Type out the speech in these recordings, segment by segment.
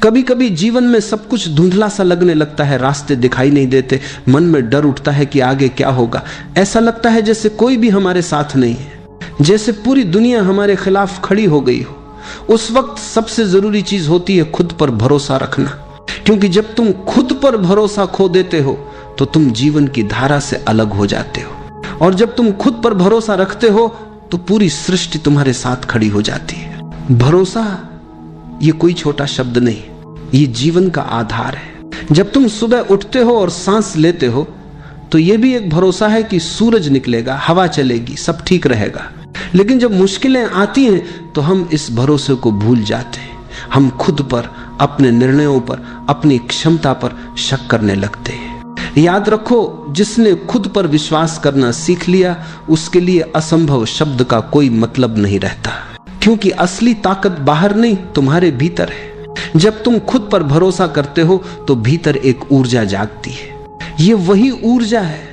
कभी कभी जीवन में सब कुछ धुंधला सा लगने लगता है, रास्ते दिखाई नहीं देते, मन में डर उठता है कि आगे क्या होगा। ऐसा लगता है जैसे कोई भी हमारे साथ नहीं है, जैसे पूरी दुनिया हमारे खिलाफ खड़ी हो गई हो। उस वक्त सबसे जरूरी चीज होती है खुद पर भरोसा रखना, क्योंकि जब तुम खुद पर भरोसा खो देते हो तो तुम जीवन की धारा से अलग हो जाते हो, और जब तुम खुद पर भरोसा रखते हो तो पूरी सृष्टि तुम्हारे साथ खड़ी हो जाती है। भरोसा ये कोई छोटा शब्द नहीं, ये जीवन का आधार है। जब तुम सुबह उठते हो और सांस लेते हो तो ये भी एक भरोसा है कि सूरज निकलेगा, हवा चलेगी, सब ठीक रहेगा। लेकिन जब मुश्किलें आती हैं तो हम इस भरोसे को भूल जाते हैं। हम खुद पर, अपने निर्णयों पर, अपनी क्षमता पर शक करने लगते हैं। याद रखो, जिसने खुद पर विश्वास करना सीख लिया उसके लिए असंभव शब्द का कोई मतलब नहीं रहता, क्योंकि असली ताकत बाहर नहीं, तुम्हारे भीतर है। जब तुम खुद पर भरोसा करते हो तो भीतर एक ऊर्जा जागती है। ये वही ऊर्जा है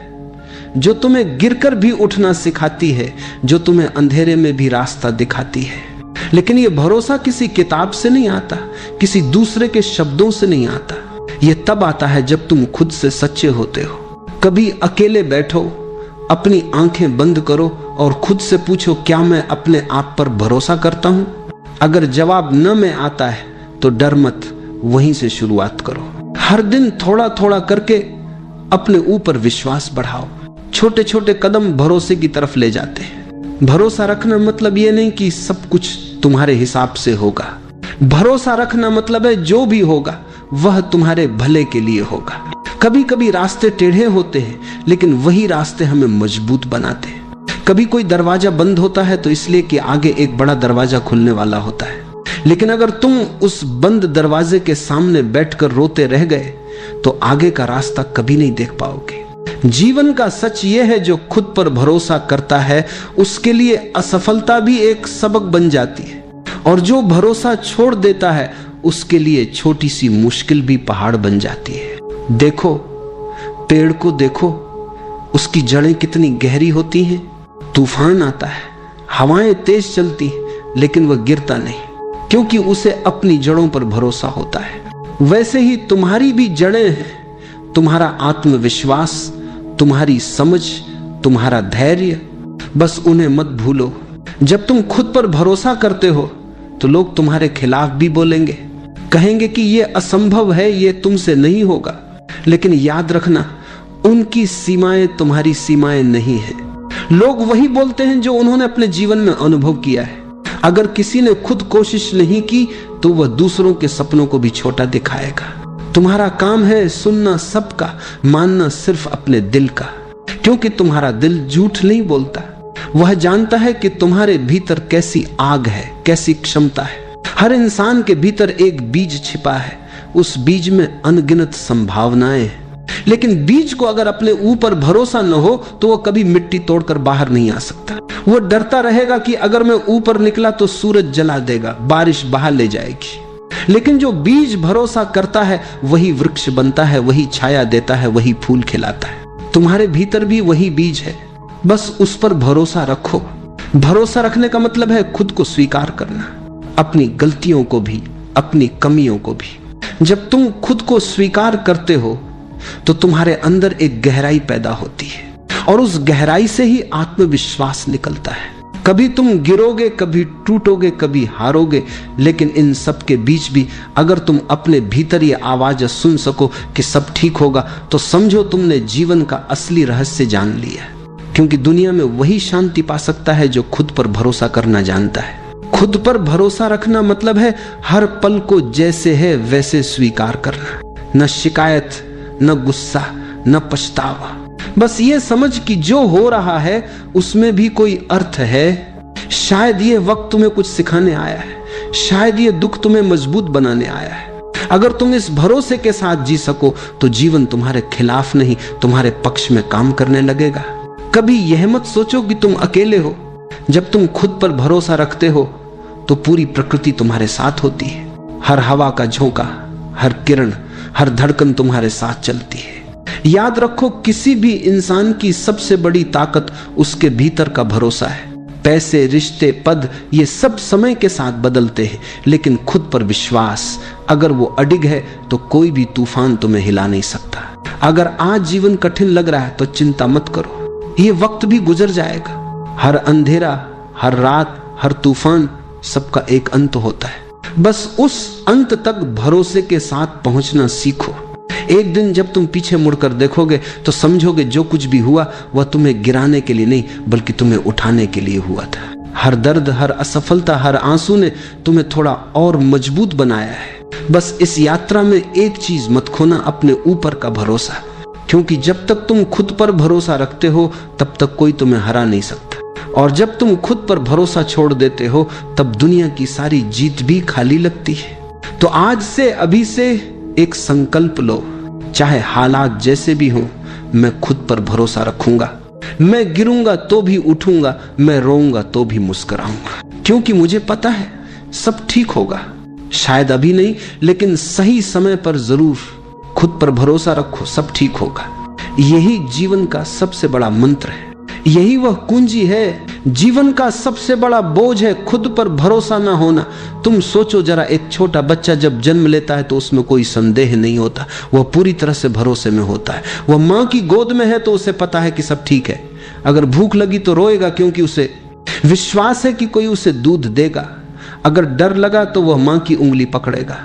जो तुम्हें गिरकर भी उठना सिखाती है, जो तुम्हें अंधेरे में भी रास्ता दिखाती है। लेकिन ये भरोसा किसी किताब से नहीं आता, किसी दूसरे के शब्दों से नहीं आता। ये तब आता है जब तुम खुद से सच्चे होते हो। कभी अकेले बैठो, अपनी आंखें बंद करो और खुद से पूछो, क्या मैं अपने आप पर भरोसा करता हूं? अगर जवाब न में आता है तो डर मत, वहीं से शुरुआत करो। हर दिन थोड़ा थोड़ा करके अपने ऊपर विश्वास बढ़ाओ। छोटे छोटे कदम भरोसे की तरफ ले जाते हैं। भरोसा रखना मतलब ये नहीं कि सब कुछ तुम्हारे हिसाब से होगा। भरोसा रखना मतलब है जो भी होगा वह तुम्हारे भले के लिए होगा। कभी कभी रास्ते टेढ़े होते हैं, लेकिन वही रास्ते हमें मजबूत बनाते हैं। कभी कोई दरवाजा बंद होता है तो इसलिए कि आगे एक बड़ा दरवाजा खुलने वाला होता है। लेकिन अगर तुम उस बंद दरवाजे के सामने बैठकर रोते रह गए तो आगे का रास्ता कभी नहीं देख पाओगे। जीवन का सच यह है, जो खुद पर भरोसा करता है उसके लिए असफलता भी एक सबक बन जाती है, और जो भरोसा छोड़ देता है उसके लिए छोटी सी मुश्किल भी पहाड़ बन जाती है। देखो, पेड़ को देखो, उसकी जड़ें कितनी गहरी होती हैं। तूफान आता है, हवाएं तेज चलती हैं, लेकिन वह गिरता नहीं, क्योंकि उसे अपनी जड़ों पर भरोसा होता है। वैसे ही तुम्हारी भी जड़ें हैं, तुम्हारा आत्मविश्वास, तुम्हारी समझ, तुम्हारा धैर्य, बस उन्हें मत भूलो। जब तुम खुद पर भरोसा करते हो तो लोग तुम्हारे खिलाफ भी बोलेंगे, कहेंगे कि यह असंभव है, यह तुमसे नहीं होगा। लेकिन याद रखना, उनकी सीमाएं तुम्हारी सीमाएं नहीं है। लोग वही बोलते हैं जो उन्होंने अपने जीवन में अनुभव किया है। अगर किसी ने खुद कोशिश नहीं की तो वह दूसरों के सपनों को भी छोटा दिखाएगा। तुम्हारा काम है सुनना सबका, मानना सिर्फ अपने दिल का, क्योंकि तुम्हारा दिल झूठ नहीं बोलता। वह जानता है कि तुम्हारे भीतर कैसी आग है, कैसी क्षमता है। हर इंसान के भीतर एक बीज छिपा है, उस बीज में अनगिनत संभावनाएं हैं। लेकिन बीज को अगर अपने ऊपर भरोसा न हो तो वह कभी मिट्टी तोड़कर बाहर नहीं आ सकता। वो डरता रहेगा कि अगर मैं ऊपर निकला तो सूरज जला देगा, बारिश बहा ले जाएगी। लेकिन जो बीज भरोसा करता है वही वृक्ष बनता है, वही छाया देता है, वही फूल खिलाता है। तुम्हारे भीतर भी वही बीज है, बस उस पर भरोसा रखो। भरोसा रखने का मतलब है खुद को स्वीकार करना, अपनी गलतियों को भी, अपनी कमियों को भी। जब तुम खुद को स्वीकार करते हो तो तुम्हारे अंदर एक गहराई पैदा होती है, और उस गहराई से ही आत्मविश्वास निकलता है। कभी तुम गिरोगे, कभी टूटोगे, कभी हारोगे, लेकिन इन सब के बीच भी अगर तुम अपने भीतर ये आवाज सुन सको कि सब ठीक होगा, तो समझो तुमने जीवन का असली रहस्य जान लिया। क्योंकि दुनिया में वही शांति पा सकता है जो खुद पर भरोसा करना जानता है। खुद पर भरोसा रखना मतलब है हर पल को जैसे है वैसे स्वीकार करना। न शिकायत, न गुस्सा, न पछतावा, बस ये समझ कि जो हो रहा है उसमें भी कोई अर्थ है। शायद ये वक्त तुम्हें कुछ सिखाने आया है, शायद ये दुख तुम्हें मजबूत बनाने आया है। अगर तुम इस भरोसे के साथ जी सको तो जीवन तुम्हारे खिलाफ नहीं, तुम्हारे पक्ष में काम करने लगेगा। कभी यह मत सोचो कि तुम अकेले हो। जब तुम खुद पर भरोसा रखते हो तो पूरी प्रकृति तुम्हारे साथ होती है। हर हवा का झोंका, हर किरण, हर धड़कन तुम्हारे साथ चलती है। याद रखो, किसी भी इंसान की सबसे बड़ी ताकत उसके भीतर का भरोसा है। पैसे, रिश्ते, पद, ये सब समय के साथ बदलते हैं, लेकिन खुद पर विश्वास अगर वो अडिग है तो कोई भी तूफान तुम्हें हिला नहीं सकता। अगर आज जीवन कठिन लग रहा है तो चिंता मत करो, ये वक्त भी गुजर जाएगा। हर अंधेरा, हर रात, हर तूफान, सबका एक अंत होता है। बस उस अंत तक भरोसे के साथ पहुंचना सीखो। एक दिन जब तुम पीछे मुड़कर देखोगे तो समझोगे जो कुछ भी हुआ वह तुम्हें गिराने के लिए नहीं बल्कि तुम्हें उठाने के लिए हुआ था। हर दर्द, हर असफलता, हर आंसू ने तुम्हें थोड़ा और मजबूत बनाया है। बस इस यात्रा में एक चीज मत खोना, अपने ऊपर का भरोसा, क्योंकि जब तक तुम खुद पर भरोसा रखते हो तब तक कोई तुम्हें हरा नहीं सकता, और जब तुम खुद पर भरोसा छोड़ देते हो तब दुनिया की सारी जीत भी खाली लगती है। तो आज से, अभी से एक संकल्प लो, चाहे हालात जैसे भी हो, मैं खुद पर भरोसा रखूंगा। मैं गिरूंगा तो भी उठूंगा, मैं रोऊंगा तो भी मुस्कुराऊंगा, क्योंकि मुझे पता है सब ठीक होगा। शायद अभी नहीं, लेकिन सही समय पर जरूर। खुद पर भरोसा रखो, सब ठीक होगा। यही जीवन का सबसे बड़ा मंत्र है, यही वह कुंजी है। जीवन का सबसे बड़ा बोझ है खुद पर भरोसा ना होना। तुम सोचो जरा, एक छोटा बच्चा जब जन्म लेता है तो उसमें कोई संदेह नहीं होता, वह पूरी तरह से भरोसे में होता है। वह माँ की गोद में है तो उसे पता है कि सब ठीक है। अगर भूख लगी तो रोएगा क्योंकि उसे विश्वास है कि कोई उसे दूध देगा। अगर डर लगा तो वह माँ की उंगली पकड़ेगा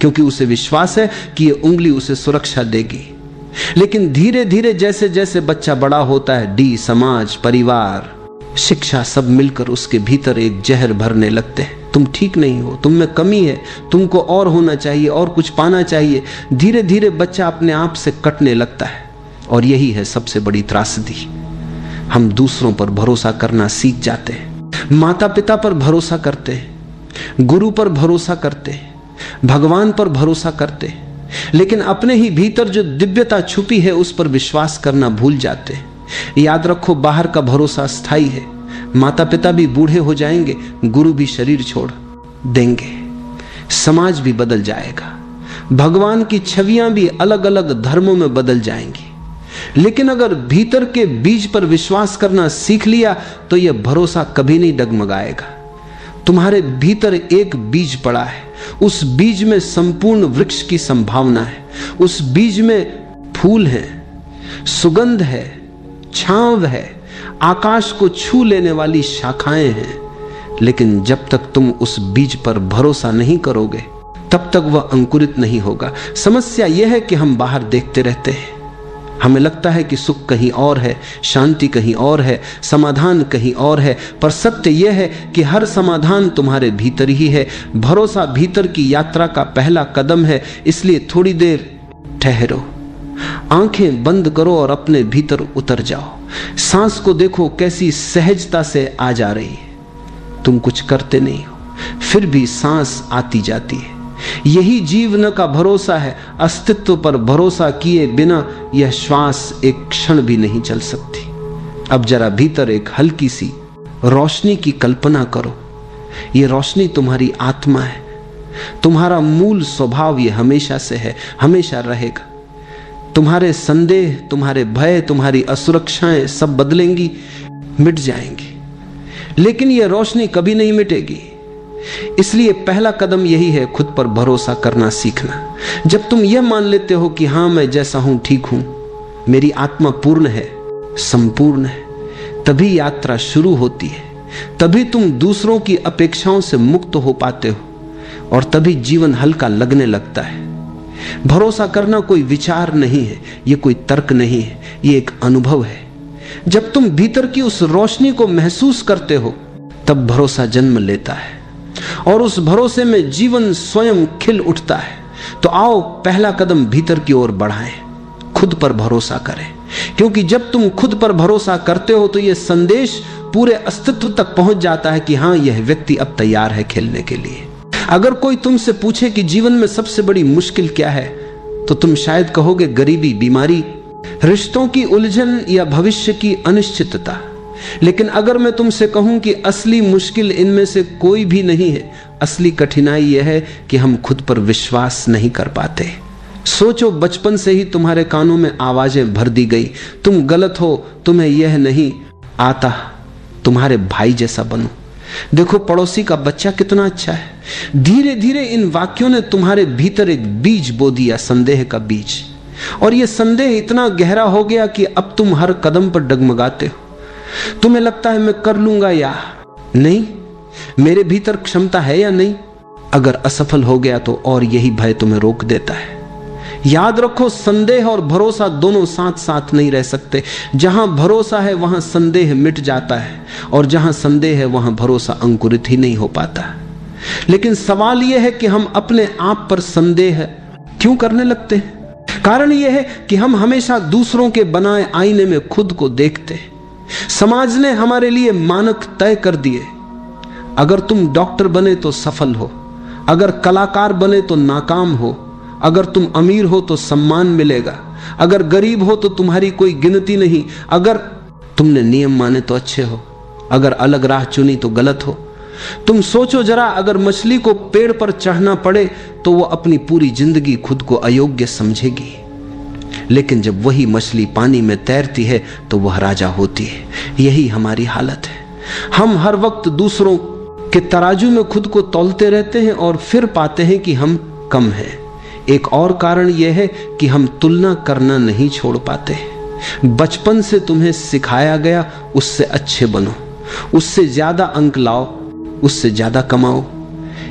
क्योंकि उसे विश्वास है कि यह उंगली उसे सुरक्षा देगी। लेकिन धीरे धीरे जैसे जैसे बच्चा बड़ा होता है, समाज, परिवार, शिक्षा, सब मिलकर उसके भीतर एक जहर भरने लगते हैं। तुम ठीक नहीं हो, तुम में कमी है, तुमको और होना चाहिए, और कुछ पाना चाहिए। धीरे धीरे बच्चा अपने आप से कटने लगता है, और यही है सबसे बड़ी त्रासदी। हम दूसरों पर भरोसा करना सीख जाते हैं, माता पिता पर भरोसा करते हैं, गुरु पर भरोसा करते हैं, भगवान पर भरोसा करते हैं, लेकिन अपने ही भीतर जो दिव्यता छुपी है उस पर विश्वास करना भूल जाते हैं। याद रखो, बाहर का भरोसा स्थायी है। माता पिता भी बूढ़े हो जाएंगे, गुरु भी शरीर छोड़ देंगे, समाज भी बदल जाएगा, भगवान की छवियां भी अलग अलग धर्मों में बदल जाएंगी। लेकिन अगर भीतर के बीज पर विश्वास करना सीख लिया तो यह भरोसा कभी नहीं डगमगाएगा। तुम्हारे भीतर एक बीज पड़ा है, उस बीज में संपूर्ण वृक्ष की संभावना है। उस बीज में फूल है, सुगंध है, छांव है, आकाश को छू लेने वाली शाखाएं हैं। लेकिन जब तक तुम उस बीज पर भरोसा नहीं करोगे तब तक वह अंकुरित नहीं होगा। समस्या यह है कि हम बाहर देखते रहते हैं, हमें लगता है कि सुख कहीं और है, शांति कहीं और है, समाधान कहीं और है, पर सत्य यह है कि हर समाधान तुम्हारे भीतर ही है। भरोसा भीतर की यात्रा का पहला कदम है, इसलिए थोड़ी देर ठहरो, आंखें बंद करो और अपने भीतर उतर जाओ। सांस को देखो कैसी सहजता से आ जा रही है। तुम कुछ करते नहीं हो, फिर भी सांस आती जाती है। यही जीवन का भरोसा है। अस्तित्व पर भरोसा किए बिना यह श्वास एक क्षण भी नहीं चल सकती। अब जरा भीतर एक हल्की सी रोशनी की कल्पना करो। यह रोशनी तुम्हारी आत्मा है, तुम्हारा मूल स्वभाव ये हमेशा से है, हमेशा रहेगा। तुम्हारे संदेह, तुम्हारे भय, तुम्हारी असुरक्षाएं सब बदलेंगी, मिट जाएंगी, लेकिन यह रोशनी कभी नहीं मिटेगी। इसलिए पहला कदम यही है, खुद पर भरोसा करना सीखना। जब तुम यह मान लेते हो कि हां मैं जैसा हूं ठीक हूं, मेरी आत्मा पूर्ण है, संपूर्ण है, तभी यात्रा शुरू होती है। तभी तुम दूसरों की अपेक्षाओं से मुक्त हो पाते हो और तभी जीवन हल्का लगने लगता है। भरोसा करना कोई विचार नहीं है, यह कोई तर्क नहीं है, यह एक अनुभव है। जब तुम भीतर की उस रोशनी को महसूस करते हो तब भरोसा जन्म लेता है और उस भरोसे में जीवन स्वयं खिल उठता है। तो आओ पहला कदम भीतर की ओर बढ़ाएं, खुद पर भरोसा करें, क्योंकि जब तुम खुद पर भरोसा करते हो तो यह संदेश पूरे अस्तित्व तक पहुंच जाता है कि हां यह व्यक्ति अब तैयार है खेलने के लिए। अगर कोई तुमसे पूछे कि जीवन में सबसे बड़ी मुश्किल क्या है, तो तुम शायद कहोगे गरीबी, बीमारी, रिश्तों की उलझन या भविष्य की अनिश्चितता। लेकिन अगर मैं तुमसे कहूं कि असली मुश्किल इनमें से कोई भी नहीं है, असली कठिनाई यह है कि हम खुद पर विश्वास नहीं कर पाते। सोचो, बचपन से ही तुम्हारे कानों में आवाजें भर दी गई, तुम गलत हो, तुम्हें यह नहीं आता, तुम्हारे भाई जैसा बनूं। देखो पड़ोसी का बच्चा कितना अच्छा है। धीरे धीरे इन वाक्यों ने तुम्हारे भीतर एक बीज बो दिया, संदेह का बीज। और यह संदेह इतना गहरा हो गया कि अब तुम हर कदम पर डगमगाते हो। तुम्हें लगता है मैं कर लूंगा या नहीं, मेरे भीतर क्षमता है या नहीं। अगर असफल हो गया तो और यही भय तुम्हें रोक देता है। याद रखो, संदेह और भरोसा दोनों साथ साथ नहीं रह सकते। जहां भरोसा है वहां संदेह मिट जाता है, और जहां संदेह है वहां भरोसा अंकुरित ही नहीं हो पाता। लेकिन सवाल यह है कि हम अपने आप पर संदेह क्यों करने लगते हैं? कारण यह है कि हम हमेशा दूसरों के बनाए आईने में खुद को देखते हैं। समाज ने हमारे लिए मानक तय कर दिए। अगर तुम डॉक्टर बने तो सफल हो, अगर कलाकार बने तो नाकाम हो, अगर तुम अमीर हो तो सम्मान मिलेगा, अगर गरीब हो तो तुम्हारी कोई गिनती नहीं, अगर तुमने नियम माने तो अच्छे हो, अगर अलग राह चुनी तो गलत हो। तुम सोचो जरा, अगर मछली को पेड़ पर चढ़ना पड़े तो वो अपनी पूरी जिंदगी खुद को अयोग्य समझेगी, लेकिन जब वही मछली पानी में तैरती है तो वह राजा होती है। यही हमारी हालत है। हम हर वक्त दूसरों के तराजू में खुद को तौलते रहते हैं और फिर पाते हैं कि हम कम हैं। एक और कारण यह है कि हम तुलना करना नहीं छोड़ पाते। बचपन से तुम्हें सिखाया गया उससे अच्छे बनो, उससे ज्यादा अंक लाओ, उससे ज्यादा कमाओ।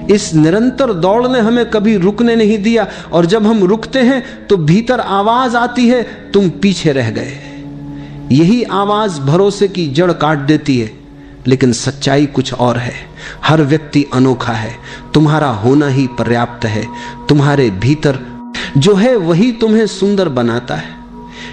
इस निरंतर दौड़ ने हमें कभी रुकने नहीं दिया, और जब हम रुकते हैं तो भीतर आवाज आती है, तुम पीछे रह गए। यही आवाज भरोसे की जड़ काट देती है। लेकिन सच्चाई कुछ और है। हर व्यक्ति अनोखा है, तुम्हारा होना ही पर्याप्त है। तुम्हारे भीतर जो है वही तुम्हें सुंदर बनाता है।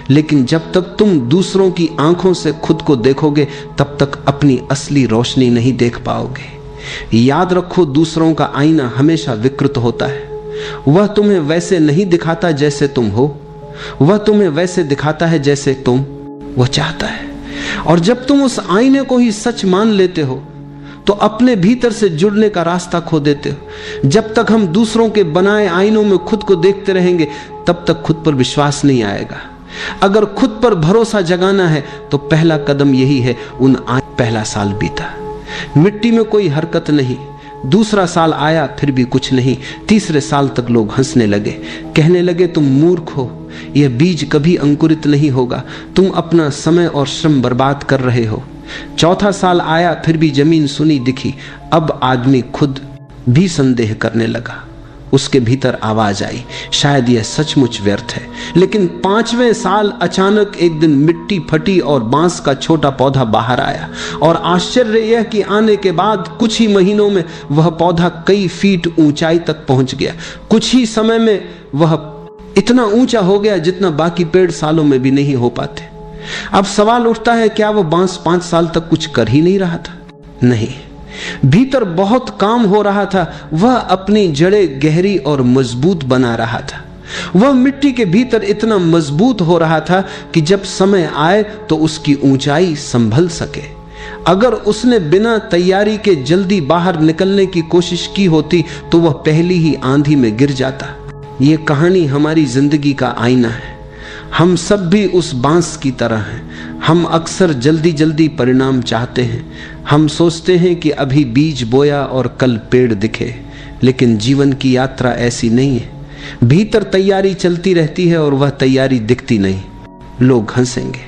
लेकिन जब तक तुम दूसरों की आंखों से खुद को देखोगे तब तक अपनी असली रोशनी नहीं देख पाओगे। याद रखो, दूसरों का आईना हमेशा विकृत होता है। वह तुम्हें वैसे नहीं दिखाता जैसे तुम हो, वह तुम्हें वैसे दिखाता है जैसे तुम वह चाहता है। और जब तुम उस आईने को ही सच मान लेते हो तो अपने भीतर से जुड़ने का रास्ता खो देते हो। जब तक हम दूसरों के बनाए आईनों में खुद को देखते रहेंगे तब तक खुद पर विश्वास नहीं आएगा। अगर खुद पर भरोसा जगाना है तो पहला कदम यही है। पहला साल बीता, मिट्टी में कोई हरकत नहीं। दूसरा साल आया, फिर भी कुछ नहीं। तीसरे साल तक लोग हंसने लगे, कहने लगे तुम मूर्ख हो, यह बीज कभी अंकुरित नहीं होगा, तुम अपना समय और श्रम बर्बाद कर रहे हो। चौथा साल आया, फिर भी जमीन सुनी दिखी। अब आदमी खुद भी संदेह करने लगा। उसके भीतर आवाज आई, शायद यह सचमुच व्यर्थ है। लेकिन 5वें साल अचानक एक दिन मिट्टी फटी और बांस का छोटा पौधा बाहर आया। और आश्चर्य यह कि आने के बाद कुछ ही महीनों में वह पौधा कई फीट ऊंचाई तक पहुंच गया। कुछ ही समय में वह इतना ऊंचा हो गया जितना बाकी पेड़ सालों में भी नहीं हो पाते। अब सवाल उठता है, क्या वह बांस 5 साल तक कुछ कर ही नहीं रहा था? नहीं, भीतर बहुत काम हो रहा था। वह अपनी जड़ें गहरी और मजबूत बना रहा था। वह मिट्टी के भीतर इतना मजबूत हो रहा था कि जब समय आए तो उसकी ऊंचाई संभल सके। अगर उसने बिना तैयारी के जल्दी बाहर निकलने की कोशिश की होती तो वह पहली ही आंधी में गिर जाता। यह कहानी हमारी जिंदगी का आईना है। हम सब भी उस बांस की तरह हैं। हम अक्सर जल्दी जल्दी परिणाम चाहते हैं। हम सोचते हैं कि अभी बीज बोया और कल पेड़ दिखे, लेकिन जीवन की यात्रा ऐसी नहीं है। भीतर तैयारी चलती रहती है और वह तैयारी दिखती नहीं। लोग हंसेंगे,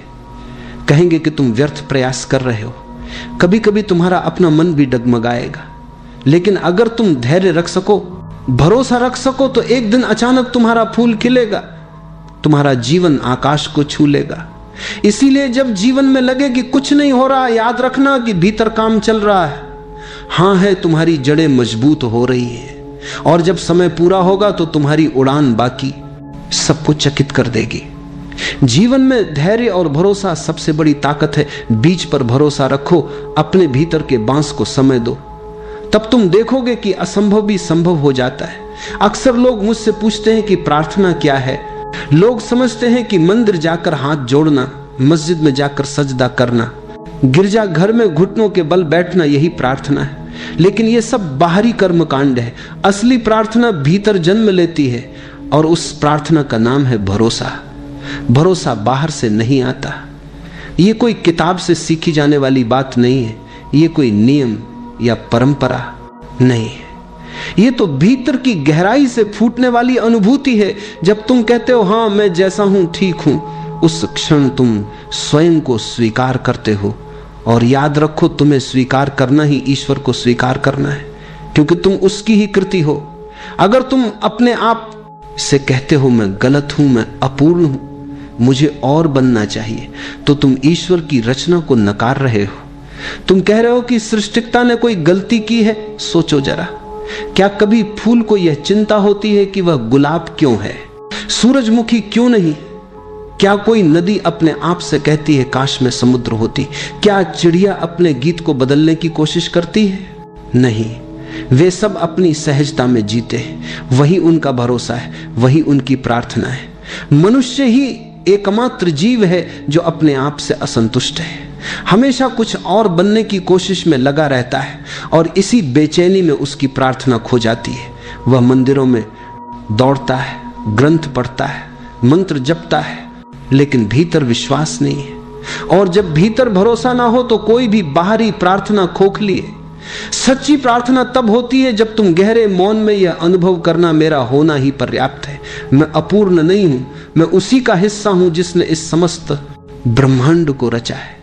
कहेंगे कि तुम व्यर्थ प्रयास कर रहे हो। कभी कभी तुम्हारा अपना मन भी डगमगाएगा, लेकिन अगर तुम धैर्य रख सको, भरोसा रख सको, तो एक दिन अचानक तुम्हारा फूल खिलेगा, तुम्हारा जीवन आकाश को छू लेगा। इसीलिए जब जीवन में लगे कि कुछ नहीं हो रहा, याद रखना कि भीतर काम चल रहा है। हां है, तुम्हारी जड़ें मजबूत हो रही हैं, और जब समय पूरा होगा तो तुम्हारी उड़ान बाकी सबको चकित कर देगी। जीवन में धैर्य और भरोसा सबसे बड़ी ताकत है। बीज पर भरोसा रखो, अपने भीतर के बांस को समय दो, तब तुम देखोगे कि असंभव भी संभव हो जाता है। अक्सर लोग मुझसे पूछते हैं कि प्रार्थना क्या है। लोग समझते हैं कि मंदिर जाकर हाथ जोड़ना, मस्जिद में जाकर सजदा करना, गिरजा घर में घुटनों के बल बैठना यही प्रार्थना है। लेकिन यह सब बाहरी कर्म कांड है। असली प्रार्थना भीतर जन्म लेती है, और उस प्रार्थना का नाम है भरोसा। भरोसा बाहर से नहीं आता, ये कोई किताब से सीखी जाने वाली बात नहीं है, ये कोई नियम या परंपरा नहीं है। ये तो भीतर की गहराई से फूटने वाली अनुभूति है। जब तुम कहते हो हाँ मैं जैसा हूं ठीक हूं, उस क्षण तुम स्वयं को स्वीकार करते हो। और याद रखो, तुम्हें स्वीकार करना ही ईश्वर को स्वीकार करना है, क्योंकि तुम उसकी ही कृति हो। अगर तुम अपने आप से कहते हो मैं गलत हूं, मैं अपूर्ण हूं, मुझे और बनना चाहिए, तो तुम ईश्वर की रचना को नकार रहे हो। तुम कह रहे हो कि सृष्टिकर्ता ने कोई गलती की है। सोचो जरा, क्या कभी फूल को यह चिंता होती है कि वह गुलाब क्यों है, सूरजमुखी क्यों नहीं? क्या कोई नदी अपने आप से कहती है काश में समुद्र होती? क्या चिड़िया अपने गीत को बदलने की कोशिश करती है? नहीं, वे सब अपनी सहजता में जीते हैं। वही उनका भरोसा है, वही उनकी प्रार्थना है। मनुष्य ही एकमात्र जीव है जो अपने आप से असंतुष्ट है, हमेशा कुछ और बनने की कोशिश में लगा रहता है, और इसी बेचैनी में उसकी प्रार्थना खो जाती है। वह मंदिरों में दौड़ता है, ग्रंथ पढ़ता है, मंत्र जपता है, लेकिन भीतर विश्वास नहीं है। और जब भीतर भरोसा ना हो तो कोई भी बाहरी प्रार्थना खोखली है। सच्ची प्रार्थना तब होती है जब तुम गहरे मौन में यह अनुभव करना मेरा होना ही पर्याप्त है, मैं अपूर्ण नहीं हूं, मैं उसी का हिस्सा हूं जिसने इस समस्त ब्रह्मांड को रचा है।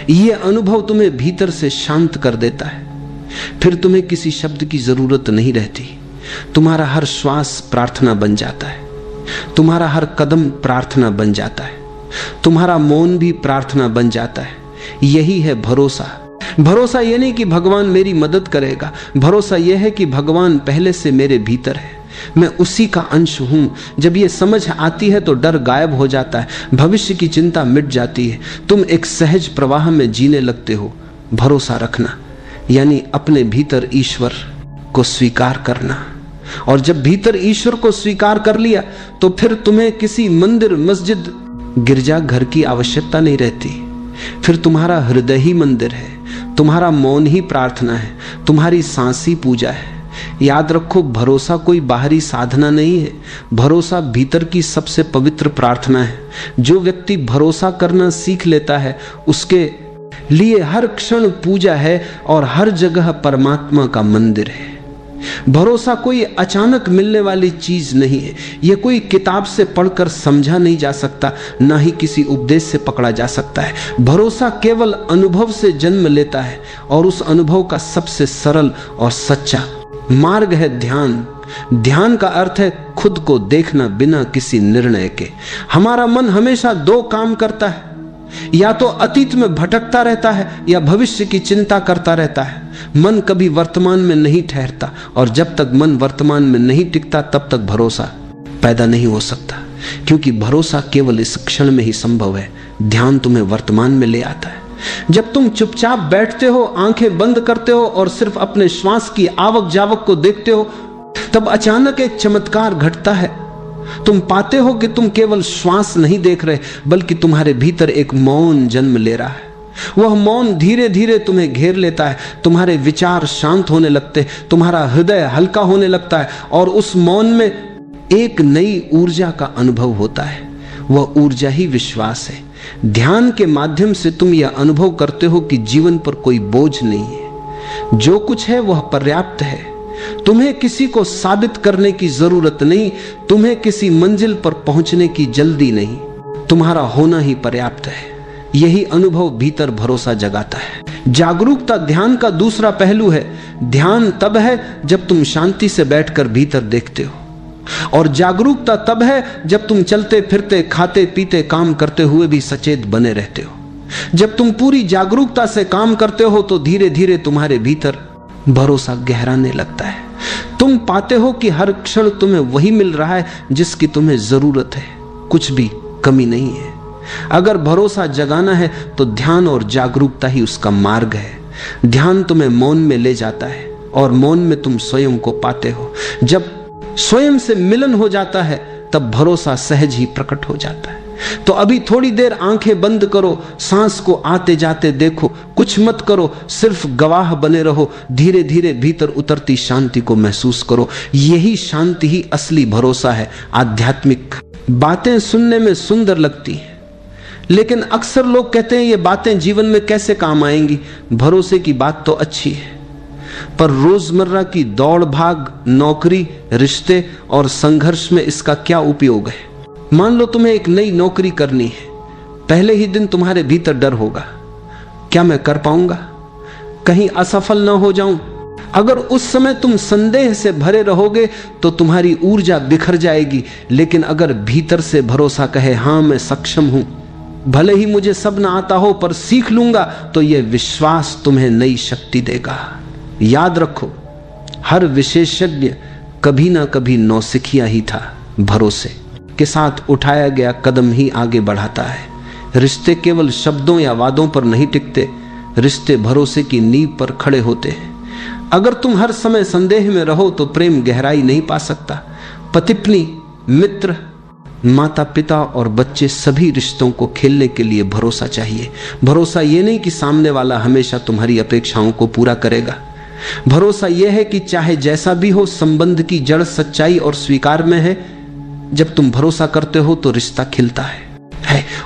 यह अनुभव तुम्हें भीतर से शांत कर देता है। फिर तुम्हें किसी शब्द की जरूरत नहीं रहती। तुम्हारा हर श्वास प्रार्थना बन जाता है, तुम्हारा हर कदम प्रार्थना बन जाता है, तुम्हारा मौन भी प्रार्थना बन जाता है। यही है भरोसा। भरोसा यह नहीं कि भगवान मेरी मदद करेगा, भरोसा यह है कि भगवान पहले से मेरे भीतर है, मैं उसी का अंश हूं। जब यह समझ आती है तो डर गायब हो जाता है, भविष्य की चिंता मिट जाती है, तुम एक सहज प्रवाह में जीने लगते हो। भरोसा रखना यानी अपने भीतर ईश्वर को स्वीकार करना। और जब भीतर ईश्वर को स्वीकार कर लिया तो फिर तुम्हें किसी मंदिर, मस्जिद, गिरजाघर की आवश्यकता नहीं रहती। फिर तुम्हारा हृदय ही मंदिर है, तुम्हारा मौन ही प्रार्थना है, तुम्हारी सांस ही पूजा है। याद रखो, भरोसा कोई बाहरी साधना नहीं है, भरोसा भीतर की सबसे पवित्र प्रार्थना है। जो व्यक्ति भरोसा करना सीख लेता है उसके लिए हर क्षण पूजा है और हर जगह परमात्मा का मंदिर है। भरोसा कोई अचानक मिलने वाली चीज नहीं है, यह कोई किताब से पढ़कर समझा नहीं जा सकता, ना ही किसी उपदेश से पकड़ा जा सकता है। भरोसा केवल अनुभव से जन्म लेता है, और उस अनुभव का सबसे सरल और सच्चा मार्ग है ध्यान। ध्यान का अर्थ है खुद को देखना बिना किसी निर्णय के। हमारा मन हमेशा दो काम करता है, या तो अतीत में भटकता रहता है या भविष्य की चिंता करता रहता है। मन कभी वर्तमान में नहीं ठहरता, और जब तक मन वर्तमान में नहीं टिकता तब तक भरोसा पैदा नहीं हो सकता, क्योंकि भरोसा केवल इस क्षण में ही संभव है। ध्यान तुम्हें वर्तमान में ले आता है। जब तुम चुपचाप बैठते हो, आंखें बंद करते हो और सिर्फ अपने श्वास की आवक जावक को देखते हो, तब अचानक एक चमत्कार घटता है। तुम पाते हो कि तुम केवल श्वास नहीं देख रहे, बल्कि तुम्हारे भीतर एक मौन जन्म ले रहा है। वह मौन धीरे धीरे तुम्हें घेर लेता है, तुम्हारे विचार शांत होने लगते, तुम्हारा हृदय हल्का होने लगता है, और उस मौन में एक नई ऊर्जा का अनुभव होता है। वह ऊर्जा ही विश्वास है। ध्यान के माध्यम से तुम यह अनुभव करते हो कि जीवन पर कोई बोझ नहीं है, जो कुछ है वह पर्याप्त है। तुम्हें किसी को साबित करने की जरूरत नहीं, तुम्हें किसी मंजिल पर पहुंचने की जल्दी नहीं, तुम्हारा होना ही पर्याप्त है। यही अनुभव भीतर भरोसा जगाता है। जागरूकता ध्यान का दूसरा पहलू है। ध्यान तब है जब तुम शांति से बैठकर भीतर देखते हो, और जागरूकता तब है जब तुम चलते फिरते, खाते पीते, काम करते हुए भी सचेत बने रहते हो। जब तुम पूरी जागरूकता से काम करते हो तो धीरे धीरे तुम्हारे भीतर भरोसा गहराने लगता है। तुम पाते हो कि हर क्षण तुम्हें वही मिल रहा है जिसकी तुम्हें जरूरत है, कुछ भी कमी नहीं है। अगर भरोसा जगाना है तो ध्यान और जागरूकता ही उसका मार्ग है। ध्यान तुम्हें मौन में ले जाता है, और मौन में तुम स्वयं को पाते हो। जब स्वयं से मिलन हो जाता है तब भरोसा सहज ही प्रकट हो जाता है। तो अभी थोड़ी देर आंखें बंद करो, सांस को आते जाते देखो, कुछ मत करो, सिर्फ गवाह बने रहो। धीरे धीरे भीतर उतरती शांति को महसूस करो। यही शांति ही असली भरोसा है। आध्यात्मिक बातें सुनने में सुंदर लगती हैं, लेकिन अक्सर लोग कहते हैं ये बातें जीवन में कैसे काम आएंगी। भरोसे की बात तो अच्छी है, पर रोजमर्रा की दौड़ भाग, नौकरी, रिश्ते और संघर्ष में इसका क्या उपयोग है। मान लो तुम्हें एक नई नौकरी करनी है, पहले ही दिन तुम्हारे भीतर डर होगा, क्या मैं कर पाऊंगा, कहीं असफल ना हो जाऊं। अगर उस समय तुम संदेह से भरे रहोगे तो तुम्हारी ऊर्जा बिखर जाएगी। लेकिन अगर भीतर से भरोसा कहे, हां मैं सक्षम हूं, भले ही मुझे सब ना आता हो पर सीख लूंगा, तो यह विश्वास तुम्हें नई शक्ति देगा। याद रखो, हर विशेषज्ञ कभी ना कभी नौसिखिया ही था। भरोसे के साथ उठाया गया कदम ही आगे बढ़ाता है। रिश्ते केवल शब्दों या वादों पर नहीं टिकते, रिश्ते भरोसे की नींव पर खड़े होते हैं। अगर तुम हर समय संदेह में रहो तो प्रेम गहराई नहीं पा सकता। पति-पत्नी, मित्र, माता पिता और बच्चे, सभी रिश्तों को खेलने के लिए भरोसा चाहिए। भरोसा यह नहीं कि सामने वाला हमेशा तुम्हारी अपेक्षाओं को पूरा करेगा। भरोसा यह है कि चाहे जैसा भी हो, संबंध की जड़ सच्चाई और स्वीकार में है। जब तुम भरोसा करते हो तो रिश्ता खिलता है,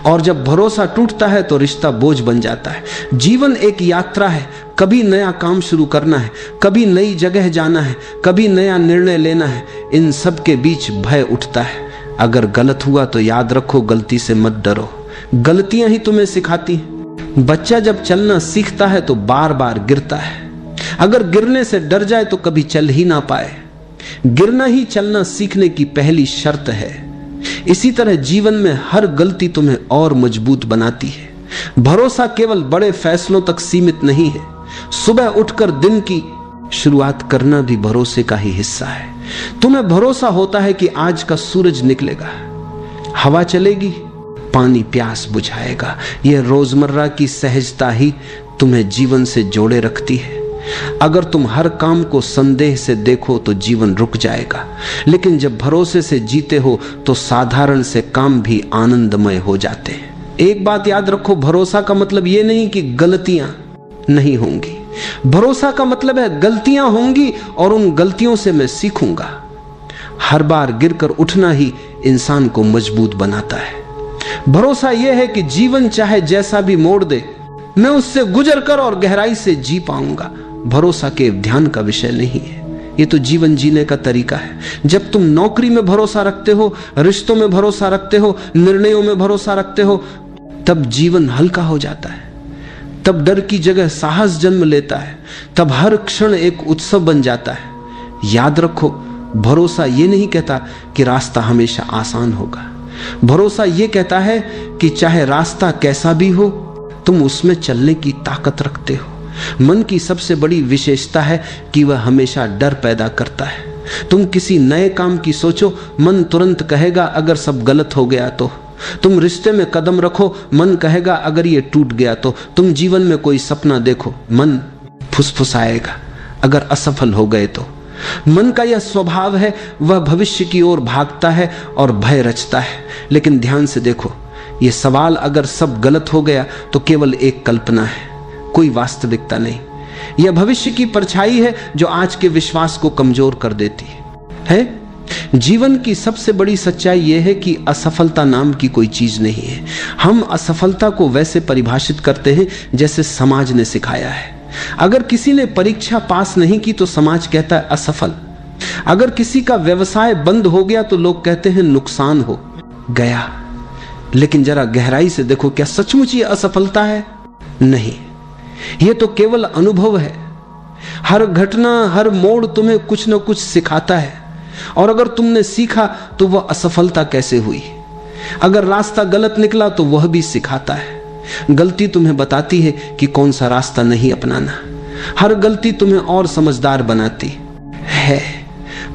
और जब भरोसा टूटता है तो रिश्ता बोझ बन जाता है। जीवन एक यात्रा है, कभी नया काम शुरू करना है, कभी नई जगह जाना है, कभी नया निर्णय लेना है। इन सब के बीच भय उठता है। अगर गलत हुआ तो याद रखो, गलती से मत डरो, गलतियां ही तुम्हें सिखाती हैं। बच्चा जब चलना सीखता है तो बार बार गिरता है। अगर गिरने से डर जाए तो कभी चल ही ना पाए। गिरना ही चलना सीखने की पहली शर्त है। इसी तरह जीवन में हर गलती तुम्हें और मजबूत बनाती है। भरोसा केवल बड़े फैसलों तक सीमित नहीं है। सुबह उठकर दिन की शुरुआत करना भी भरोसे का ही हिस्सा है। तुम्हें भरोसा होता है कि आज का सूरज निकलेगा, हवा चलेगी, पानी प्यास बुझाएगा। यह रोजमर्रा की सहजता ही तुम्हें जीवन से जोड़े रखती है। अगर तुम हर काम को संदेह से देखो तो जीवन रुक जाएगा, लेकिन जब भरोसे से जीते हो तो साधारण से काम भी आनंदमय हो जाते हैं। एक बात याद रखो, भरोसा का मतलब यह नहीं कि गलतियां नहीं होंगी। भरोसा का मतलब है गलतियां होंगी और उन गलतियों से मैं सीखूंगा। हर बार गिरकर उठना ही इंसान को मजबूत बनाता है। भरोसा यह है कि जीवन चाहे जैसा भी मोड़ दे, मैं उससे गुजर कर और गहराई से जी पाऊंगा। भरोसा के ध्यान का विषय नहीं है, ये तो जीवन जीने का तरीका है। जब तुम नौकरी में भरोसा रखते हो, रिश्तों में भरोसा रखते हो, निर्णयों में भरोसा रखते हो, तब जीवन हल्का हो जाता है। तब डर की जगह साहस जन्म लेता है। तब हर क्षण एक उत्सव बन जाता है। याद रखो, भरोसा ये नहीं कहता कि रास्ता हमेशा आसान होगा। भरोसा ये कहता है कि चाहे रास्ता कैसा भी हो, तुम उसमें चलने की ताकत रखते हो। मन की सबसे बड़ी विशेषता है कि वह हमेशा डर पैदा करता है। तुम किसी नए काम की सोचो, मन तुरंत कहेगा अगर सब गलत हो गया तो। तुम रिश्ते में कदम रखो, मन कहेगा अगर ये टूट गया तो। तुम जीवन में कोई सपना देखो, मन फुसफुसाएगा अगर असफल हो गए तो। मन का यह स्वभाव है, वह भविष्य की ओर भागता है और भय रचता है। लेकिन ध्यान से देखो, यह सवाल अगर सब गलत हो गया तो केवल एक कल्पना है, कोई वास्तविकता नहीं। यह भविष्य की परछाई है जो आज के विश्वास को कमजोर कर देती है। जीवन की सबसे बड़ी सच्चाई यह है कि असफलता नाम की कोई चीज नहीं है। हम असफलता को वैसे परिभाषित करते हैं जैसे समाज ने सिखाया है। अगर किसी ने परीक्षा पास नहीं की तो समाज कहता है असफल। अगर किसी का व्यवसाय बंद हो गया तो लोग कहते हैं नुकसान हो गया। लेकिन जरा गहराई से देखो, क्या सचमुच ये असफलता है? नहीं, यह तो केवल अनुभव है। हर घटना, हर मोड़ तुम्हें कुछ न कुछ सिखाता है, और अगर तुमने सीखा तो वह असफलता कैसे हुई। अगर रास्ता गलत निकला तो वह भी सिखाता है। गलती तुम्हें बताती है कि कौन सा रास्ता नहीं अपनाना। हर गलती तुम्हें और समझदार बनाती है।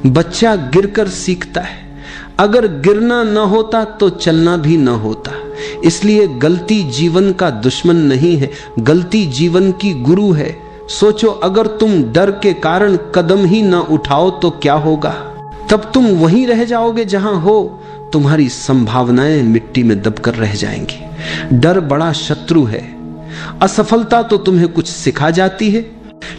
बच्चा गिरकर सीखता है। अगर गिरना न होता तो चलना भी न होता। इसलिए गलती जीवन का दुश्मन नहीं है, गलती जीवन की गुरु है। सोचो, अगर तुम डर के कारण कदम ही न उठाओ तो क्या होगा? तब तुम वहीं रह जाओगे जहां हो। तुम्हारी संभावनाएं मिट्टी में दबकर रह जाएंगी। डर बड़ा शत्रु है। असफलता तो तुम्हें कुछ सिखा जाती है,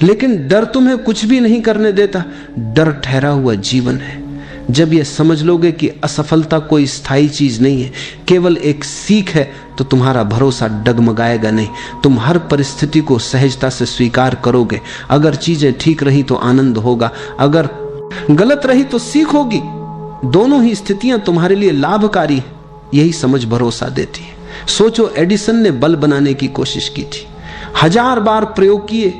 लेकिन डर तुम्हें कुछ भी नहीं करने देता। डर ठहरा हुआ जीवन है। जब यह समझ लोगे कि असफलता कोई स्थायी चीज नहीं है, केवल एक सीख है, तो तुम्हारा भरोसा डगमगाएगा नहीं। तुम हर परिस्थिति को सहजता से स्वीकार करोगे। अगर चीजें ठीक रही तो आनंद होगा, अगर गलत रही तो सीख होगी। दोनों ही स्थितियां तुम्हारे लिए लाभकारी हैं। यही समझ भरोसा देती है। सोचो, एडिसन ने बल्ब बनाने की कोशिश की थी, 1000 बार प्रयोग किए,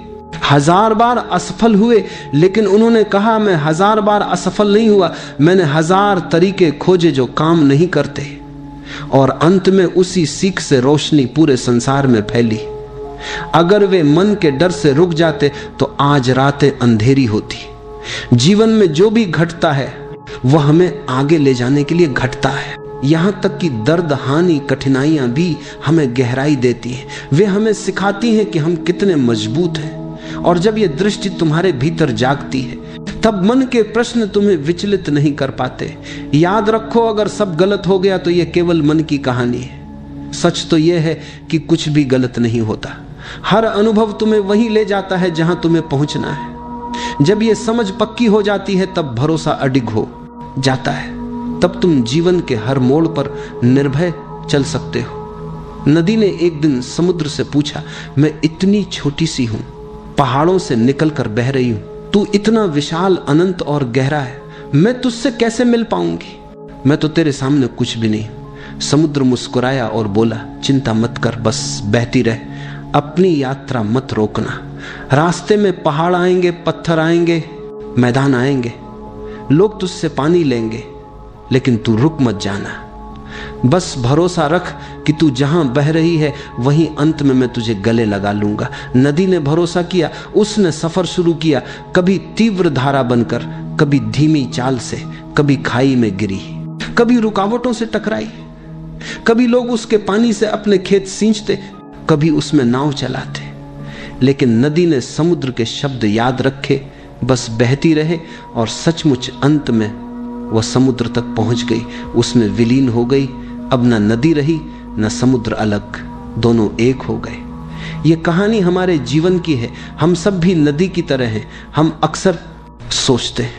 1000 बार असफल हुए, लेकिन उन्होंने कहा मैं 1000 बार असफल नहीं हुआ, मैंने 1000 तरीके खोजे जो काम नहीं करते। और अंत में उसी सीख से रोशनी पूरे संसार में फैली। अगर वे मन के डर से रुक जाते तो आज रातें अंधेरी होती। जीवन में जो भी घटता है वह हमें आगे ले जाने के लिए घटता है। यहां तक कि दर्द, हानि, कठिनाइयां भी हमें गहराई देती हैं। वे हमें सिखाती हैं कि हम कितने मजबूत हैं। और जब यह दृष्टि तुम्हारे भीतर जागती है, तब मन के प्रश्न तुम्हें विचलित नहीं कर पाते। याद रखो, अगर सब गलत हो गया तो यह केवल मन की कहानी है। सच तो यह है कि कुछ भी गलत नहीं होता। हर अनुभव तुम्हें वहीं ले जाता है जहां तुम्हें पहुंचना है। जब यह समझ पक्की हो जाती है तब भरोसा अडिग हो जाता है। तब तुम जीवन के हर मोड़ पर निर्भय चल सकते हो। नदी ने एक दिन समुद्र से पूछा, मैं इतनी छोटी सी हूं, पहाड़ों से निकलकर बह रही हूं, तू इतना विशाल, अनंत और गहरा है, मैं तुझसे कैसे मिल पाऊंगी? मैं तो तेरे सामने कुछ भी नहीं। समुद्र मुस्कुराया और बोला, चिंता मत कर, बस बहती रह, अपनी यात्रा मत रोकना। रास्ते में पहाड़ आएंगे, पत्थर आएंगे, मैदान आएंगे, लोग तुझसे पानी लेंगे, लेकिन तू रुक मत जाना। बस भरोसा रख कि तू जहां बह रही है वहीं अंत में मैं तुझे गले लगा लूंगा। नदी ने भरोसा किया, उसने सफर शुरू किया, कभी तीव्र धारा बनकर, कभी धीमी चाल से, कभी खाई में गिरी, कभी रुकावटों से टकराई, कभी लोग उसके पानी से अपने खेत सींचते, कभी उसमें नाव चलाते। लेकिन नदी ने समुद्र के शब्द याद रखे, बस बहती रहे, और सचमुच अंत में वह समुद्र तक पहुंच गई, उसमें विलीन हो गई। अब न नदी रही न समुद्र अलग, दोनों एक हो गए। ये कहानी हमारे जीवन की है। हम सब भी नदी की तरह हैं। हम अक्सर सोचते हैं,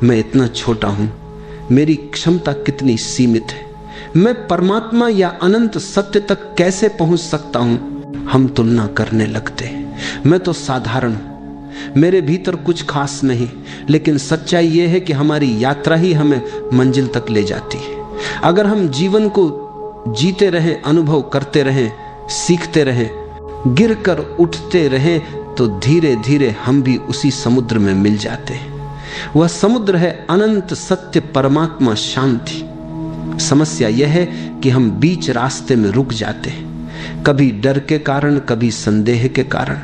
मैं इतना छोटा हूं, मेरी क्षमता कितनी सीमित है, मैं परमात्मा या अनंत सत्य तक कैसे पहुंच सकता हूं। हम तुलना करने लगते हैं, मैं तो साधारण हूं, मेरे भीतर कुछ खास नहीं। लेकिन सच्चाई यह है कि हमारी यात्रा ही हमें मंजिल तक ले जाती है। अगर हम जीवन को जीते रहें, अनुभव करते रहें, सीखते रहें, गिरकर उठते रहें, तो धीरे धीरे हम भी उसी समुद्र में मिल जाते हैं। वह समुद्र है अनंत सत्य, परमात्मा, शांति। समस्या यह है कि हम बीच रास्ते में रुक जाते हैं, कभी डर के कारण, कभी संदेह के कारण।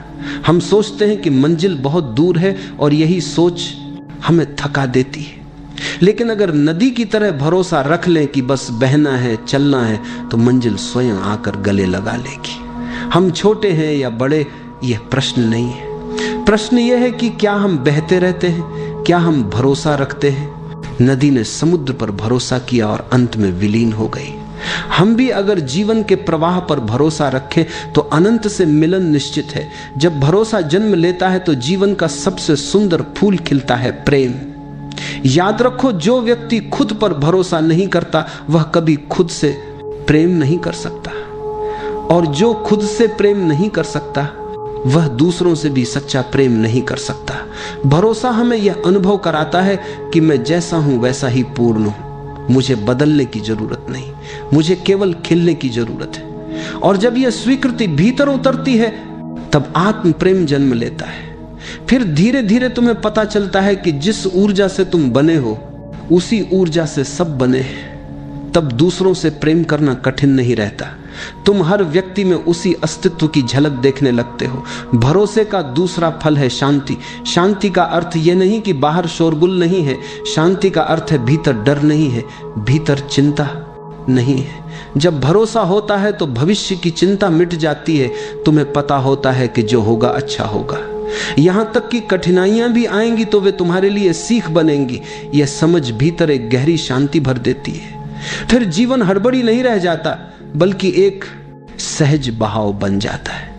हम सोचते हैं कि मंजिल बहुत दूर है और यही सोच हमें थका देती है। लेकिन अगर नदी की तरह भरोसा रख लें कि बस बहना है, चलना है, तो मंजिल स्वयं आकर गले लगा लेगी। हम छोटे हैं या बड़े, यह प्रश्न नहीं है। प्रश्न यह है कि क्या हम बहते रहते हैं, क्या हम भरोसा रखते हैं? नदी ने समुद्र पर भरोसा किया और अंत में विलीन हो गई। हम भी अगर जीवन के प्रवाह पर भरोसा रखें तो अनंत से मिलन निश्चित है। जब भरोसा जन्म लेता है तो जीवन का सबसे सुंदर फूल खिलता है, प्रेम। याद रखो, जो व्यक्ति खुद पर भरोसा नहीं करता वह कभी खुद से प्रेम नहीं कर सकता, और जो खुद से प्रेम नहीं कर सकता वह दूसरों से भी सच्चा प्रेम नहीं कर सकता। भरोसा हमें यह अनुभव कराता है कि मैं जैसा हूं वैसा ही पूर्ण हूं, मुझे बदलने की जरूरत नहीं, मुझे केवल खिलने की जरूरत है। और जब यह स्वीकृति भीतर उतरती है तब आत्म प्रेम जन्म लेता है। फिर धीरे धीरे तुम्हें पता चलता है कि जिस ऊर्जा से तुम बने हो उसी ऊर्जा से सब बने हैं। तब दूसरों से प्रेम करना कठिन नहीं रहता। तुम हर व्यक्ति में उसी अस्तित्व की झलक देखने लगते हो। भरोसे का दूसरा फल है शांति। शांति का अर्थ यह नहीं कि बाहर शोरगुल नहीं है, शांति का अर्थ है भीतर डर नहीं है, भीतर चिंता नहीं है। जब भरोसा होता है तो भविष्य की चिंता मिट जाती है। तुम्हें पता होता है कि जो होगा अच्छा होगा। यहां तक कि कठिनाइयां भी आएंगी तो वे तुम्हारे लिए सीख बनेंगी। यह समझ भीतर एक गहरी शांति भर देती है। फिर जीवन हड़बड़ी नहीं रह जाता, बल्कि एक सहज बहाव बन जाता है।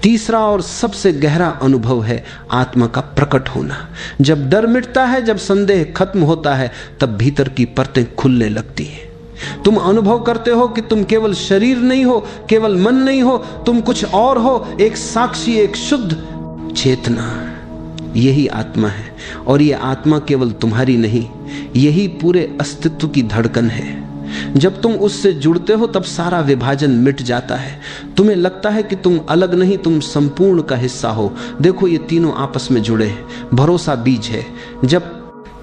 तीसरा और सबसे गहरा अनुभव है आत्मा का प्रकट होना। जब डर मिटता है, जब संदेह खत्म होता है, तब भीतर की परतें खुलने लगती हैं। तुम अनुभव करते हो कि तुम केवल शरीर नहीं हो, केवल मन नहीं हो, तुम कुछ और हो, एक साक्षी, एक शुद्ध चेतना। यही आत्मा है, और यह आत्मा केवल तुम्हारी नहीं, यही पूरे अस्तित्व की धड़कन है। जब तुम उससे जुड़ते हो तब सारा विभाजन मिट जाता है। तुम्हें लगता है कि तुम अलग नहीं, तुम संपूर्ण का हिस्सा हो। देखो, ये तीनों आपस में जुड़े हैं। भरोसा बीज है। जब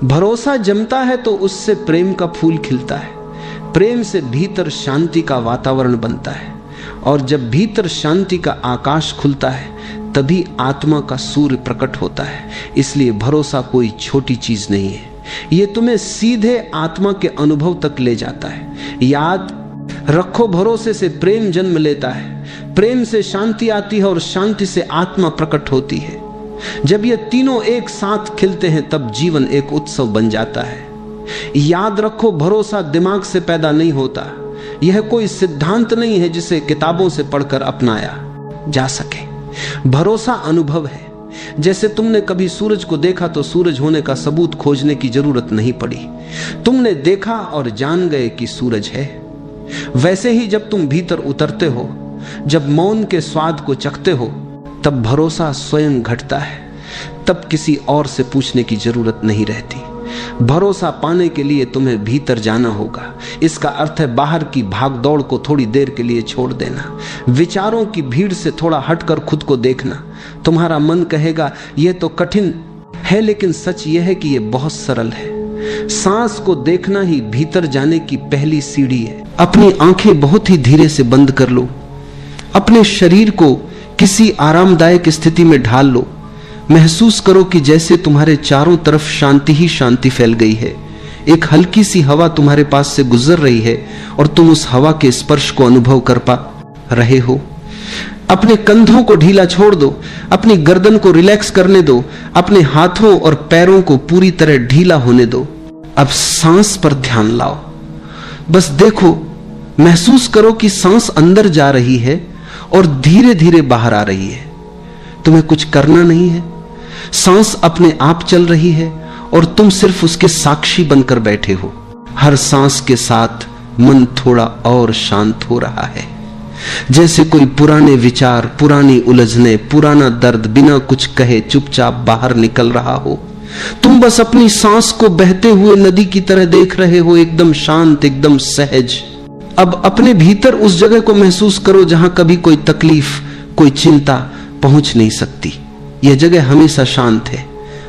भरोसा जमता है तो उससे प्रेम का फूल खिलता है। प्रेम से भीतर शांति का वातावरण बनता है, और जब भीतर शांति का आकाश खुलता है तभी आत्मा का सूर्य प्रकट होता है। इसलिए भरोसा कोई छोटी चीज नहीं है, ये तुम्हें सीधे आत्मा के अनुभव तक ले जाता है। याद रखो, भरोसे से प्रेम जन्म लेता है, प्रेम से शांति आती है, और शांति से आत्मा प्रकट होती है। जब ये तीनों एक साथ खिलते हैं तब जीवन एक उत्सव बन जाता है। याद रखो, भरोसा दिमाग से पैदा नहीं होता। यह कोई सिद्धांत नहीं है जिसे किताबों से पढ़कर अपनाया जा सके। भरोसा अनुभव है। जैसे तुमने कभी सूरज को देखा तो सूरज होने का सबूत खोजने की जरूरत नहीं पड़ी। तुमने देखा और जान गए कि सूरज है। वैसे ही जब तुम भीतर उतरते हो, जब मौन के स्वाद को चखते हो, तब भरोसा स्वयं घटता है। तब किसी और से पूछने की जरूरत नहीं रहती। भरोसा पाने के लिए तुम्हें भीतर जाना होगा। इसका अर्थ है बाहर की भागदौड़ को थोड़ी देर के लिए छोड़ देना, विचारों की भीड़ से थोड़ा हटकर खुद को देखना। तुम्हारा मन कहेगा यह तो कठिन है, लेकिन सच यह है कि यह बहुत सरल है। सांस को देखना ही भीतर जाने की पहली सीढ़ी है। अपनी आंखें बहुत ही धीरे से बंद कर लो। अपने शरीर को किसी आरामदायक स्थिति में ढाल लो। महसूस करो कि जैसे तुम्हारे चारों तरफ शांति ही शांति फैल गई है। एक हल्की सी हवा तुम्हारे पास से गुजर रही है और तुम उस हवा के स्पर्श को अनुभव कर पा रहे हो। अपने कंधों को ढीला छोड़ दो, अपनी गर्दन को रिलैक्स करने दो, अपने हाथों और पैरों को पूरी तरह ढीला होने दो। अब सांस पर ध्यान लाओ। बस देखो, महसूस करो कि सांस अंदर जा रही है और धीरे धीरे बाहर आ रही है। तुम्हें कुछ करना नहीं है, सांस अपने आप चल रही है और तुम सिर्फ उसके साक्षी बनकर बैठे हो। हर सांस के साथ मन थोड़ा और शांत हो रहा है, जैसे कोई पुराने विचार, पुरानी उलझने, पुराना दर्द बिना कुछ कहे चुपचाप बाहर निकल रहा हो। तुम बस अपनी सांस को बहते हुए नदी की तरह देख रहे हो, एकदम शांत, एकदम सहज। अब अपने भीतर उस जगह को महसूस करो जहां कभी कोई तकलीफ, कोई चिंता पहुंच नहीं सकती। यह जगह हमेशा शांत है,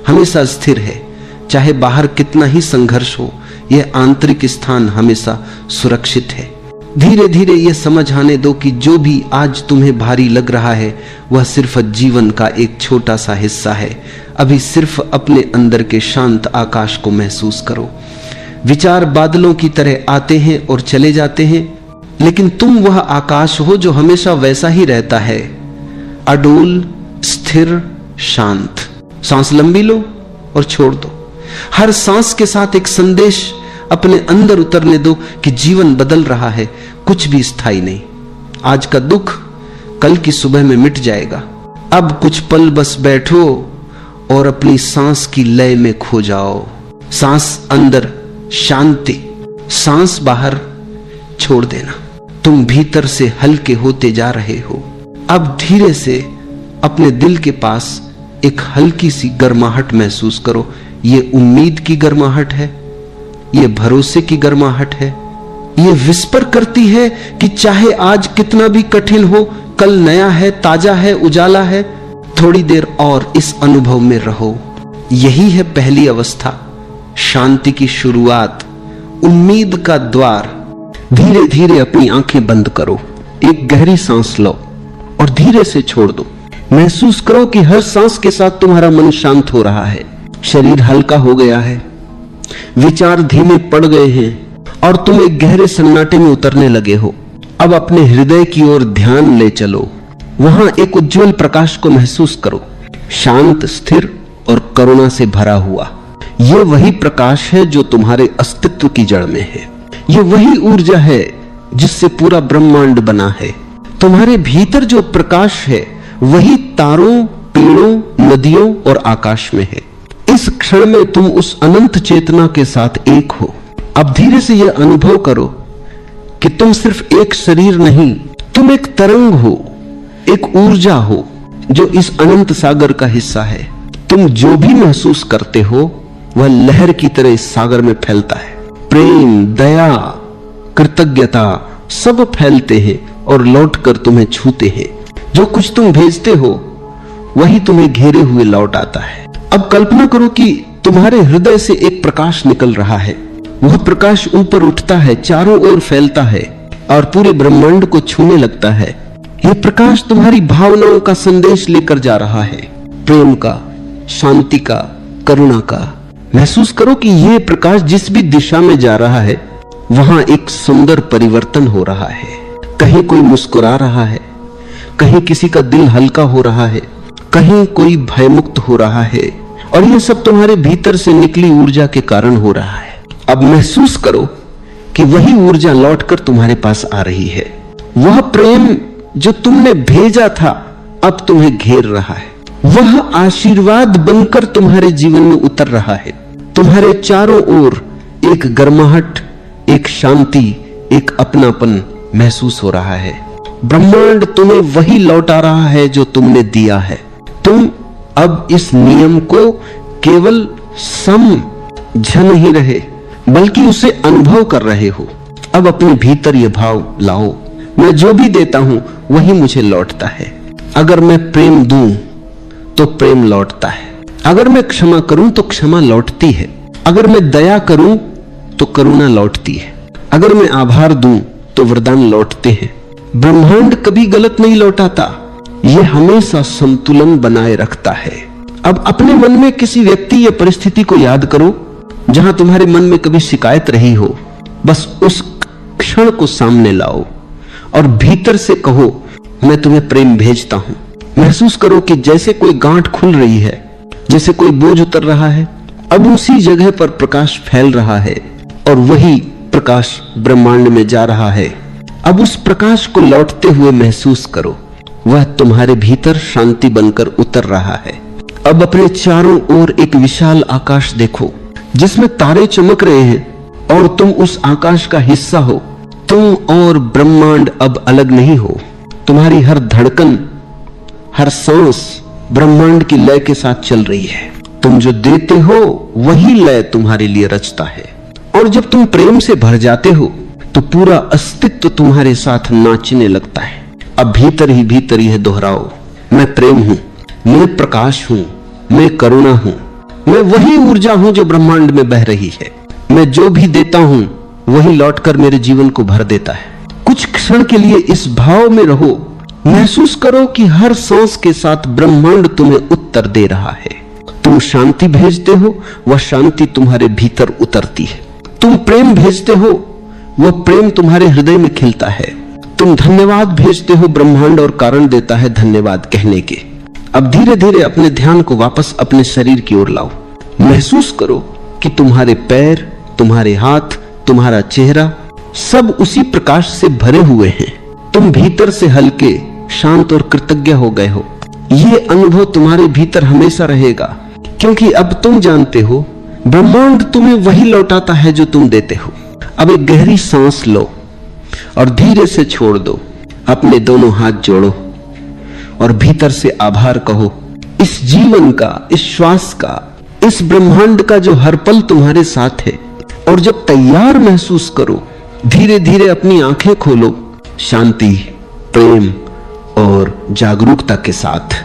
हमेशा स्थिर है। चाहे बाहर कितना ही संघर्ष हो, यह आंतरिक स्थान हमेशा सुरक्षित है। धीरे धीरे यह समझ आने दो कि जो भी आज तुम्हें भारी लग रहा है वह सिर्फ जीवन का एक छोटा सा हिस्सा है। अभी सिर्फ अपने अंदर के शांत आकाश को महसूस करो। विचार बादलों की तरह आते हैं और चले जाते हैं, लेकिन तुम वह आकाश हो जो हमेशा वैसा ही रहता है, अडोल, स्थिर, शांत। सांस लंबी लो और छोड़ दो। हर सांस के साथ एक संदेश अपने अंदर उतरने दो कि जीवन बदल रहा है, कुछ भी स्थायी नहीं। आज का दुख कल की सुबह में मिट जाएगा। अब कुछ पल बस बैठो और अपनी सांस की लय में खो जाओ। सांस अंदर शांति, सांस बाहर छोड़ देना। तुम भीतर से हल्के होते जा रहे हो। अब धीरे से अपने दिल के पास एक हल्की सी गर्माहट महसूस करो। ये उम्मीद की गर्माहट है, ये भरोसे की गर्माहट है। ये विस्पर करती है कि चाहे आज कितना भी कठिन हो, कल नया है, ताजा है, उजाला है। थोड़ी देर और इस अनुभव में रहो। यही है पहली अवस्था, शांति की शुरुआत, उम्मीद का द्वार। धीरे धीरे अपनी आंखें बंद करो, एक गहरी सांस लो और धीरे से छोड़ दो। महसूस करो कि हर सांस के साथ तुम्हारा मन शांत हो रहा है, शरीर हल्का हो गया है, विचार धीमे पड़ गए हैं और तुम एक गहरे सन्नाटे में उतरने लगे हो। अब अपने हृदय की ओर ध्यान ले चलो। वहां एक उज्जवल प्रकाश को महसूस करो, शांत, स्थिर और करुणा से भरा हुआ। यह वही प्रकाश है जो तुम्हारे अस्तित्व की जड़ में है। यह वही ऊर्जा है जिससे पूरा ब्रह्मांड बना है। तुम्हारे भीतर जो प्रकाश है वही तारों, पेड़ों, नदियों और आकाश में है। इस क्षण में तुम उस अनंत चेतना के साथ एक हो। अब धीरे से यह अनुभव करो कि तुम सिर्फ एक शरीर नहीं, तुम एक तरंग हो, एक ऊर्जा हो जो इस अनंत सागर का हिस्सा है। तुम जो भी महसूस करते हो वह लहर की तरह इस सागर में फैलता है। प्रेम, दया, कृतज्ञता सब फैलते हैं और लौटकर तुम्हें छूते हैं। जो कुछ तुम भेजते हो वही तुम्हें घेरे हुए लौट आता है। अब कल्पना करो कि तुम्हारे हृदय से एक प्रकाश निकल रहा है। वह प्रकाश ऊपर उठता है, चारों ओर फैलता है और पूरे ब्रह्मांड को छूने लगता है। यह प्रकाश तुम्हारी भावनाओं का संदेश लेकर जा रहा है, प्रेम का, शांति का, करुणा का। महसूस करो कि यह प्रकाश जिस भी दिशा में जा रहा है वहां एक सुंदर परिवर्तन हो रहा है। कहीं कोई मुस्कुरा रहा है, कहीं किसी का दिल हल्का हो रहा है, कहीं कोई भयमुक्त हो रहा है, और यह सब तुम्हारे भीतर से निकली ऊर्जा के कारण हो रहा है। अब महसूस करो कि वही ऊर्जा लौटकर तुम्हारे पास आ रही है। वह प्रेम जो तुमने भेजा था अब तुम्हें घेर रहा है। वह आशीर्वाद बनकर तुम्हारे जीवन में उतर रहा है। तुम्हारे चारों ओर एक गर्माहट, एक शांति, एक अपनापन महसूस हो रहा है। ब्रह्मांड तुम्हें वही लौटा रहा है जो तुमने दिया है। तुम अब इस नियम को केवल समझ नहीं रहे बल्कि उसे अनुभव कर रहे हो। अब अपने भीतर यह भाव लाओ, मैं जो भी देता हूं वही मुझे लौटता है। अगर मैं प्रेम दूं तो प्रेम लौटता है। अगर मैं क्षमा करूं तो क्षमा लौटती है। अगर मैं दया करूं तो करुणा लौटती है। अगर मैं आभार दूं तो वरदान लौटते हैं। ब्रह्मांड कभी गलत नहीं लौटाता, यह हमेशा संतुलन बनाए रखता है। अब अपने मन में किसी व्यक्ति या परिस्थिति को याद करो जहां तुम्हारे मन में कभी शिकायत रही हो। बस उस क्षण को सामने लाओ और भीतर से कहो, मैं तुम्हें प्रेम भेजता हूं। महसूस करो कि जैसे कोई गांठ खुल रही है, जैसे कोई बोझ उतर रहा है। अब उसी जगह पर प्रकाश फैल रहा है और वही प्रकाश ब्रह्मांड में जा रहा है। अब उस प्रकाश को लौटते हुए महसूस करो, वह तुम्हारे भीतर शांति बनकर उतर रहा है। अब अपने चारों ओर एक विशाल आकाश देखो जिसमें तारे चमक रहे हैं और तुम उस आकाश का हिस्सा हो। तुम और ब्रह्मांड अब अलग नहीं हो। तुम्हारी हर धड़कन, हर सांस ब्रह्मांड की लय के साथ चल रही है। तुम जो देते हो वही लय तुम्हारे लिए रचता है। और जब तुम प्रेम से भर जाते हो तो पूरा अस्तित्व तुम्हारे साथ नाचने लगता है। अब भीतर ही भीतर यह दोहराओ, मैं प्रेम हूं, मैं प्रकाश हूं, मैं करुणा हूं, मैं वही ऊर्जा हूं जो ब्रह्मांड में बह रही है। मैं जो भी देता हूं वही लौटकर मेरे जीवन को भर देता है। कुछ क्षण के लिए इस भाव में रहो। महसूस करो कि हर सांस के साथ ब्रह्मांड तुम्हें उत्तर दे रहा है। तुम शांति भेजते हो, वह शांति तुम्हारे भीतर उतरती है। तुम प्रेम भेजते हो, वह प्रेम तुम्हारे हृदय में खिलता है। तुम धन्यवाद भेजते हो, ब्रह्मांड और कारण देता है धन्यवाद कहने के। अब धीरे धीरे अपने ध्यान को वापस अपने शरीर की ओर लाओ। महसूस करो कि तुम्हारे पैर, तुम्हारे हाथ, तुम्हारा चेहरा सब उसी प्रकाश से भरे हुए हैं। तुम भीतर से हल्के, शांत और कृतज्ञ हो गए हो। यह अनुभव तुम्हारे भीतर हमेशा रहेगा, क्योंकि अब तुम जानते हो ब्रह्मांड तुम्हें वही लौटाता है जो तुम देते हो। अब एक गहरी सांस लो और धीरे से छोड़ दो। अपने दोनों हाथ जोड़ो और भीतर से आभार कहो, इस जीवन का, इस श्वास का, इस ब्रह्मांड का जो हर पल तुम्हारे साथ है। और जब तैयार महसूस करो, धीरे धीरे अपनी आंखें खोलो, शांति, प्रेम और जागरूकता के साथ।